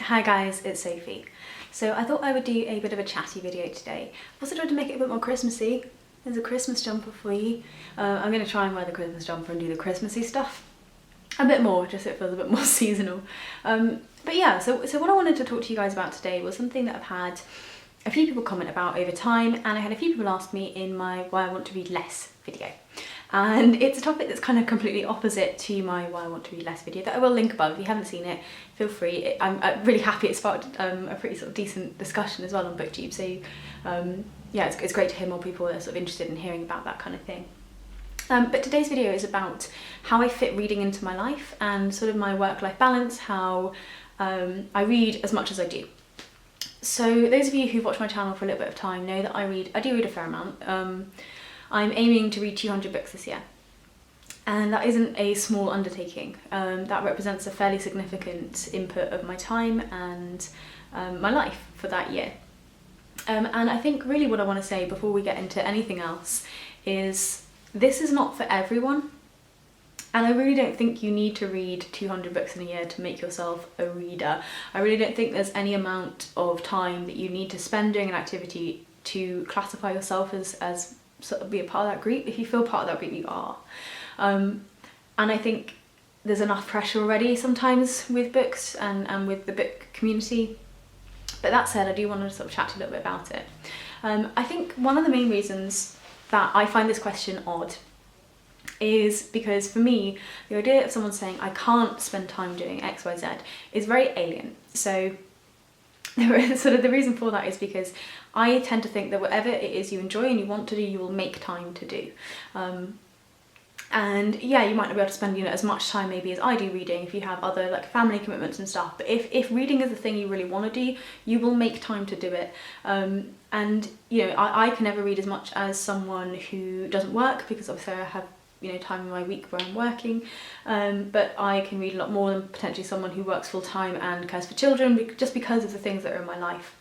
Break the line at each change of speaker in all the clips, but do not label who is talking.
Hi guys, it's Sophie. So I thought I would do a bit of a chatty video today. I also tried to make it a bit more Christmassy. There's a Christmas jumper for you. I'm going to try and wear the Christmas jumper and do the Christmassy stuff a bit more, just so it feels a bit more seasonal. But yeah, so what I wanted to talk to you guys about today was something that I've had a few people comment about over time, and I had a few people ask me in my Why I Want to Read Less video. And it's a topic that's kind of completely opposite to my Why I Want to Read Less video that I will link above. If you haven't seen it, feel free. I'm really happy it sparked a pretty sort of decent discussion as well on BookTube. So yeah, it's great to hear more people that are sort of interested in hearing about that kind of thing. But today's video is about how I fit reading into my life and sort of my work-life balance, how I read as much as I do. So those of you who've watched my channel for a little bit of time know that I do read a fair amount. I'm aiming to read 200 books this year, and that isn't a small undertaking. That represents a fairly significant input of my time and my life for that year. And I think really what I want to say before we get into anything else is this is not for everyone. And I really don't think you need to read 200 books in a year to make yourself a reader. I really don't think there's any amount of time that you need to spend doing an activity to classify yourself as sort of be a part of that group. If you feel part of that group, you are. And I think there's enough pressure already sometimes with books and with the book community. But that said, I do want to sort of chat to you a little bit about it. I think one of the main reasons that I find this question odd is because for me, the idea of someone saying I can't spend time doing X, Y, Z is very alien. So sort of the reason for that is because I tend to think that whatever it is you enjoy and you want to do, you will make time to do. And yeah, you might not be able to spend as much time maybe as I do reading if you have other like family commitments and stuff, but if reading is the thing you really want to do, you will make time to do it. And I can never read as much as someone who doesn't work, because obviously I have time in my week where I'm working, but I can read a lot more than potentially someone who works full-time and cares for children, just because of the things that are in my life.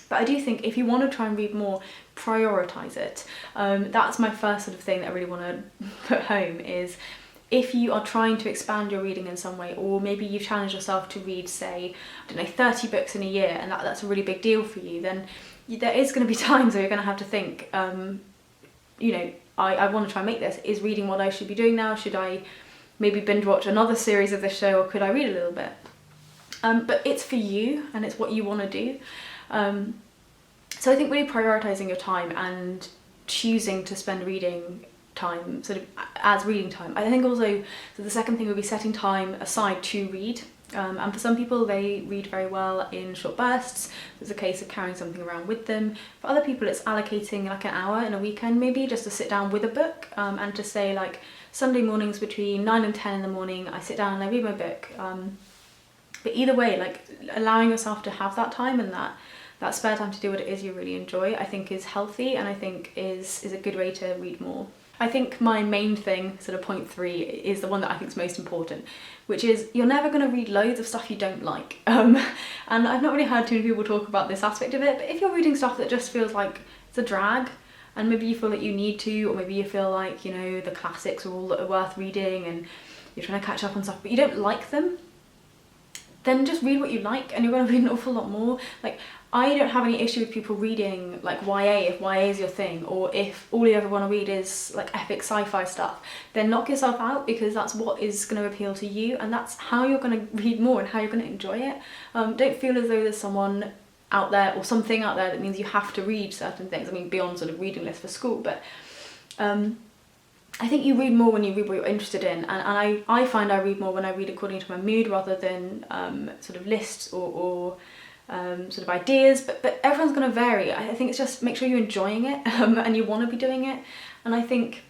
But I do think if you want to try and read more, prioritise it. That's my first sort of thing that I really want to put home is if you are trying to expand your reading in some way, or maybe you've challenged yourself to read, say, I don't know, 30 books in a year, and that's a really big deal for you, then there is going to be times where you're going to have to think, I want to try and make this. Is reading what I should be doing now? Should I maybe binge watch another series of this show, or could I read a little bit? But it's for you and it's what you want to do. So I think really prioritising your time and choosing to spend reading time sort of as reading time. I think also the second thing would be setting time aside to read. And for some people, they read very well in short bursts. There's a case of carrying something around with them. For other people, it's allocating like an hour in a weekend maybe just to sit down with a book, and to say like Sunday mornings between 9 and 10 in the morning, I sit down and I read my book. But either way, like allowing yourself to have that time and that spare time to do what it is you really enjoy, I think is healthy, and I think is a good way to read more. I think my main thing, sort of point 3, is the one that I think is most important, which is you're never going to read loads of stuff you don't like. And I've not really heard too many people talk about this aspect of it, but if you're reading stuff that just feels like it's a drag, and maybe you feel like you need to, or maybe you feel like, the classics are all that are worth reading and you're trying to catch up on stuff, but you don't like them, then just read what you like and you're going to read an awful lot more. Like, I don't have any issue with people reading like YA if YA is your thing, or if all you ever want to read is like epic sci-fi stuff, then knock yourself out, because that's what is going to appeal to you and that's how you're going to read more and how you're going to enjoy it. Don't feel as though there's someone out there or something out there that means you have to read certain things. I mean, beyond sort of reading lists for school, but I think you read more when you read what you're interested in, and I find I read more when I read according to my mood rather than sort of lists or sort of ideas, but everyone's going to vary. I think it's just make sure you're enjoying it and you want to be doing it. And I think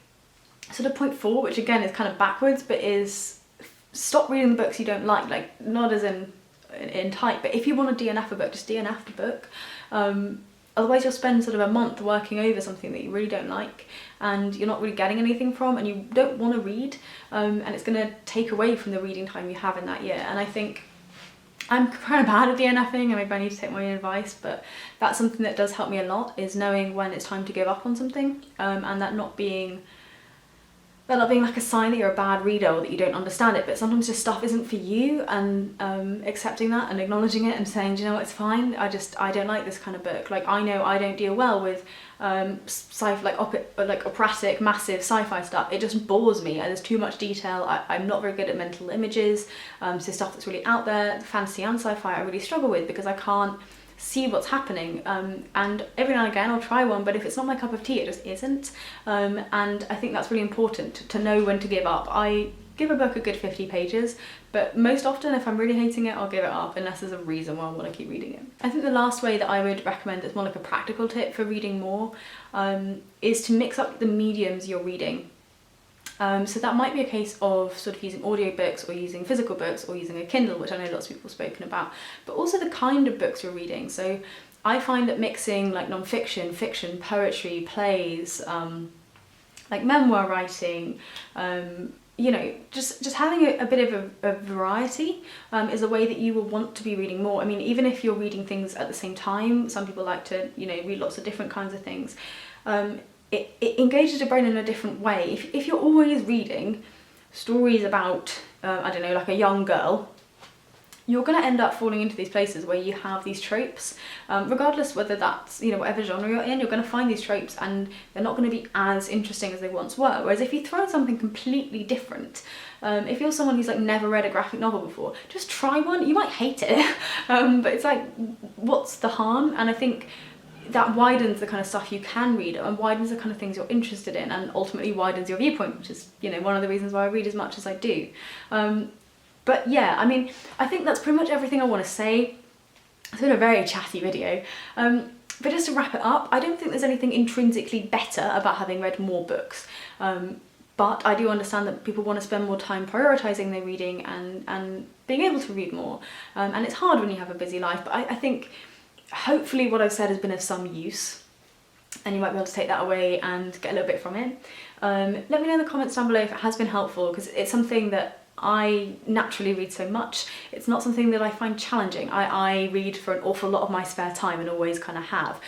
sort of point 4, which again is kind of backwards, but is stop reading the books you don't like not as in type, but if you want to DNF a book, just DNF the book. Otherwise you'll spend sort of a month working over something that you really don't like and you're not really getting anything from, and you don't want to read, and it's going to take away from the reading time you have in that year. And I think I'm kind of bad at DNFing and maybe I need to take my own advice, but that's something that does help me a lot, is knowing when it's time to give up on something, and that not being that not being like a sign that you're a bad reader or that you don't understand it, but sometimes just stuff isn't for you, and accepting that and acknowledging it and saying, do you know what, it's fine, I don't like this kind of book. Like, I know I don't deal well with like operatic, massive sci-fi stuff. It just bores me, and there's too much detail. I'm not very good at mental images, so stuff that's really out there, fantasy and sci-fi, I really struggle with because I can't see what's happening, and every now and again I'll try one, but if it's not my cup of tea, it just isn't, and I think that's really important to know when to give up. I give a book a good 50 pages, but most often if I'm really hating it, I'll give it up unless there's a reason why I want to keep reading it. I think the last way that I would recommend, that's more like a practical tip for reading more, is to mix up the mediums you're reading. So that might be a case of sort of using audiobooks or using physical books or using a Kindle, which I know lots of people have spoken about, but also the kind of books you're reading. So I find that mixing like non-fiction, fiction, poetry, plays, like memoir writing, you know, just having a bit of a variety is a way that you will want to be reading more. I mean, even if you're reading things at the same time, some people like to, you know, read lots of different kinds of things. It engages your brain in a different way. If you're always reading stories about, I don't know, like a young girl, you're going to end up falling into these places where you have these tropes, regardless whether that's, you know, whatever genre you're in, you're going to find these tropes and they're not going to be as interesting as they once were. Whereas if you throw in something completely different, if you're someone who's like never read a graphic novel before, just try one. You might hate it, but it's like, what's the harm? And I think that widens the kind of stuff you can read and widens the kind of things you're interested in, and ultimately widens your viewpoint, which is, you know, one of the reasons why I read as much as I do. But yeah, I mean, I think that's pretty much everything I want to say. It's been a very chatty video. But just to wrap it up, I don't think there's anything intrinsically better about having read more books. But I do understand that people want to spend more time prioritising their reading and being able to read more. And it's hard when you have a busy life, but I think hopefully what I've said has been of some use, and you might be able to take that away and get a little bit from it. Let me know in the comments down below if it has been helpful, because it's something that I naturally read so much. It's not something that I find challenging. I read for an awful lot of my spare time and always kind of have.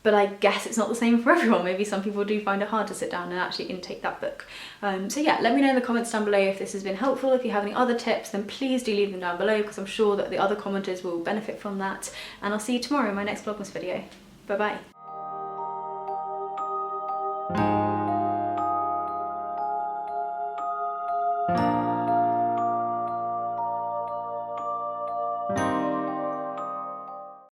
But I guess it's not the same for everyone. Maybe some people do find it hard to sit down and actually intake that book. So yeah, let me know in the comments down below if this has been helpful. If you have any other tips, then please do leave them down below, because I'm sure that the other commenters will benefit from that. And I'll see you tomorrow in my next Vlogmas video. Bye bye.